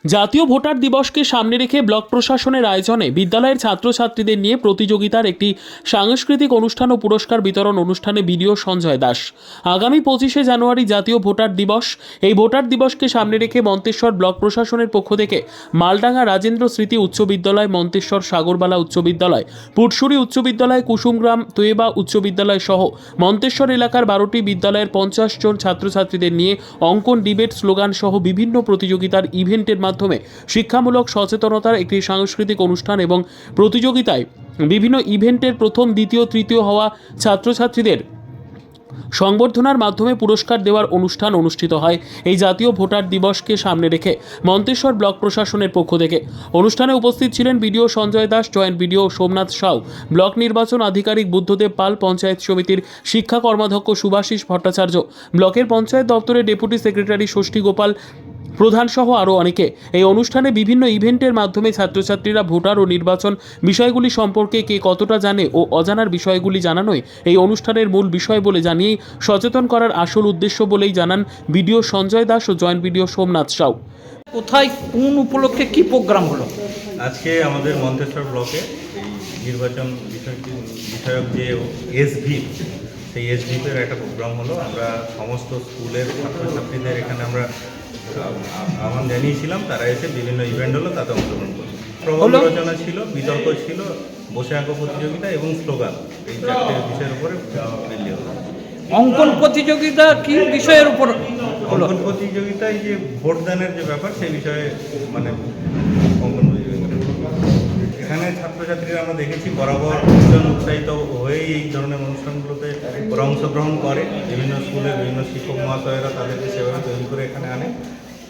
জাতীয় ভোটার দিবসকে সামনে রেখে ব্লক প্রশাসনের আয়োজনে বিদ্যালয়ের ছাত্রছাত্রীদের নিয়ে প্রতিযোগিতার একটি সাংস্কৃতিক অনুষ্ঠান ও পুরস্কার বিতরণ অনুষ্ঠানে বিডিও সঞ্জয় দাস। আগামী 25শে জানুয়ারি জাতীয় ভোটার দিবস। এই ভোটার দিবসকে সামনে রেখে মন্তেশ্বর ব্লক প্রশাসনের পক্ষ থেকে মালডাঙ্গা রাজেন্দ্র স্মৃতি উচ্চ বিদ্যালয়, মন্তেশ্বর সাগরবালা উচ্চ বিদ্যালয়, পুটসুরি উচ্চ বিদ্যালয়, কুসুমগ্রাম তৈয়বা উচ্চ বিদ্যালয় সহ মন্তেশ্বর এলাকার 12টি বিদ্যালয়ের 50 জন ছাত্রছাত্রীদের নিয়ে অঙ্কন, ডিবেট, স্লোগান সহ বিভিন্ন প্রতিযোগিতার ইভেন্টের মাধ্যমে শিক্ষামূলক সচেতনতার একটি সাংস্কৃতিক অনুষ্ঠান এবং প্রতিযোগিতায় বিভিন্ন ইভেন্টের প্রথম, দ্বিতীয়, তৃতীয় হওয়া ছাত্রছাত্রীদের সংবর্ধনার মাধ্যমে পুরস্কার দেওয়ার অনুষ্ঠান অনুষ্ঠিত হয়। এই জাতীয় ভোটার দিবসকে সামনে রেখে মন্তেশ্বর ব্লক প্রশাসনের পক্ষ থেকে অনুষ্ঠানে উপস্থিত ছিলেন BDO Sanjay Das, joint BDO Somnath Sau, block নির্বাচন আধিকারিক বুদ্ধদেব পাল, পঞ্চায়েত সমিতির শিক্ষা কর্মাধ্যক্ষ সুভাষিস ভট্টাচার্য, ব্লকের পঞ্চায়েত দপ্তরের ডেপুটি সেক্রেটারি ষষ্ঠী গোপাল প্রধান সহ আরও অনেকে। এই অনুষ্ঠানে বিভিন্ন ইভেন্টের মাধ্যমে ছাত্রছাত্রীরা ভোটার ও নির্বাচন বিষয়গুলি সম্পর্কে কে কতটা জানে ও অজানার বিষয়গুলি জানানোই এই অনুষ্ঠানের মূল বিষয় বলে জানিয়েই সচেতন করার আসল উদ্দেশ্য বলেই জানান বিডিও সঞ্জয় দাস ও জয়েন্ট বিডিও সোমনাথ সাউ। কোথায় কোন উপলক্ষে কি প্রোগ্রাম হলো? আজকে আমাদের মন্তেশ্বর ব্লকে এই নির্বাচন বিষয়ক যে এসভি, সেই এসভিপের একটা প্রোগ্রাম হলো। আমরা সমস্ত স্কুলের ছাত্রছাত্রীদের এখানে আমরা আহ্বান জানিয়েছিলাম, তারা এসে বিভিন্ন ইভেন্ট হলো, তাতে অংশগ্রহণ করলো। প্রবন্ধ রচনা ছিল, বিতর্ক ছিল, বসে আঁকো প্রতিযোগিতা এবং স্লোগান, এই চারটে বিষয়ের উপরে মেনলি হলো। অঙ্কন প্রতিযোগিতা কি বিষয়ের উপর হলো? অঙ্কন প্রতিযোগিতায় যে ভোটদানের যে ব্যাপার, সেই বিষয়ে মানে অঙ্কন প্রতিযোগিতা। এখানে ছাত্রছাত্রীরা আমরা দেখেছি বরাবর ভীষণ উৎসাহিত হয়েই এই ধরনের অনুষ্ঠানগুলোতে ওরা অংশগ্রহণ করে। বিভিন্ন স্কুলের বিভিন্ন শিক্ষক মহাশয়েরা তাদেরকে সেভাবে তৈরি করে এখানে আনে।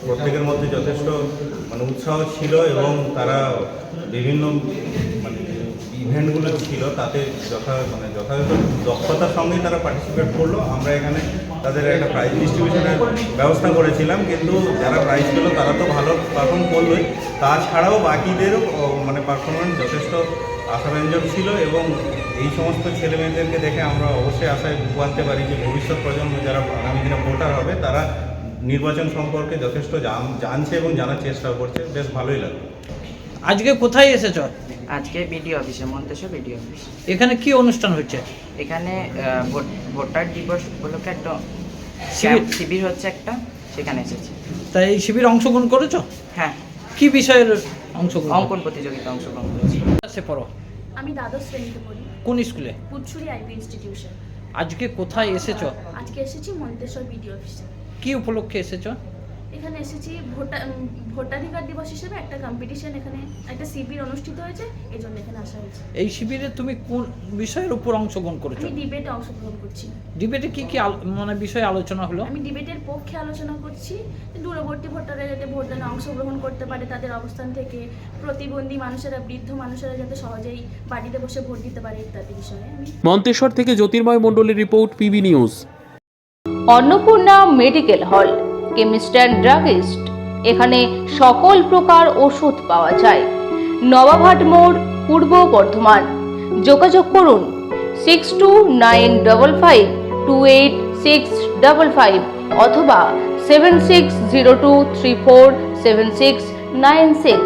প্রত্যেকের মধ্যে যথেষ্ট উৎসাহ ছিল এবং তারা বিভিন্ন ইভেন্টগুলো ছিল, তাতে যথাযথ দক্ষতার সঙ্গেই তারা পার্টিসিপেট করলো। আমরা এখানে তাদের একটা প্রাইজ ডিস্ট্রিবিউশনের ব্যবস্থা করেছিলাম, কিন্তু যারা প্রাইজ পেল তারা তো ভালো পারফর্ম করলোই, তাছাড়াও বাকিদেরও পারফরমেন্স যথেষ্ট আশাব্যঞ্জক ছিল। এবং এই সমস্ত ছেলেমেয়েদেরকে দেখে আমরা অবশ্যই আশায় আনতে পারি যে ভবিষ্যৎ প্রজন্ম যারা আগামী দিনে ভোটার হবে, তারা নির্বাচন সম্পর্কে যথেষ্ট জানছে এবং জানার চেষ্টাও করছে। বেশ ভালোই লাগলো। আজকে কোথায় এসেছ? আজকে বিডিও অফিসে, মন্তেশ্বর বিডিও অফিস। এখানে কি অনুষ্ঠান হচ্ছে? এখানে ভোটার দিবস উপলক্ষে একটা শিবির হচ্ছে একটা, সেখানে এসেছি। তাই এই শিবিরে অংশগ্রহণ করেছো? হ্যাঁ। কি বিষয়ের অংশগ্রহণ? অঙ্কন প্রতিযোগিতা অংশগ্রহণ করেছি। সে পড়ো? আমি দ্বাদশ শ্রেণীতে পড়ি। কোন স্কুলে? Putsuri IP institution. আজকে কোথায় এসেছো? আজকে এসেছি মন্তেশ্বর বিডিও অফিসে। কি উপলক্ষে এসেছো? এখানে এসেছি ভোটাধিকার দিবস হিসেবে একটা কম্পিটিশন, এখানে একটা শিবির অনুষ্ঠিত হয়েছে, এই জন্য এখানে আসা হয়েছে। এই শিবিরে তুমি কোন বিষয়ের উপর অংশগ্রহণ করেছো? আমি ডিবেটে অংশগ্রহণ করছি। ডিবেটে কি কি বিষয়ে আলোচনা হলো? আমি ডিবেটের পক্ষে আলোচনা করছি, দূরবর্তী ভোটাররা যাতে ভোটদানে অংশগ্রহণ করতে পারে, তাদের অবস্থান থেকে প্রতিবন্ধী মানুষেরা, বৃদ্ধ মানুষেরা যাতে সহজেই বাড়িতে বসে ভোট দিতে পারে ইত্যাদি বিষয়ে। মন্তেশ্বর থেকে জ্যোতির্ময় মণ্ডলের report, PB news. Annapurna medical hall, chemist and druggist. এখানে সকল প্রকার ওষুধ পাওয়া যায়। নবাবহাট মোড়, পূর্ব বর্ধমান। যোগাযোগ করুন 6295528655 অথবা 7602347696।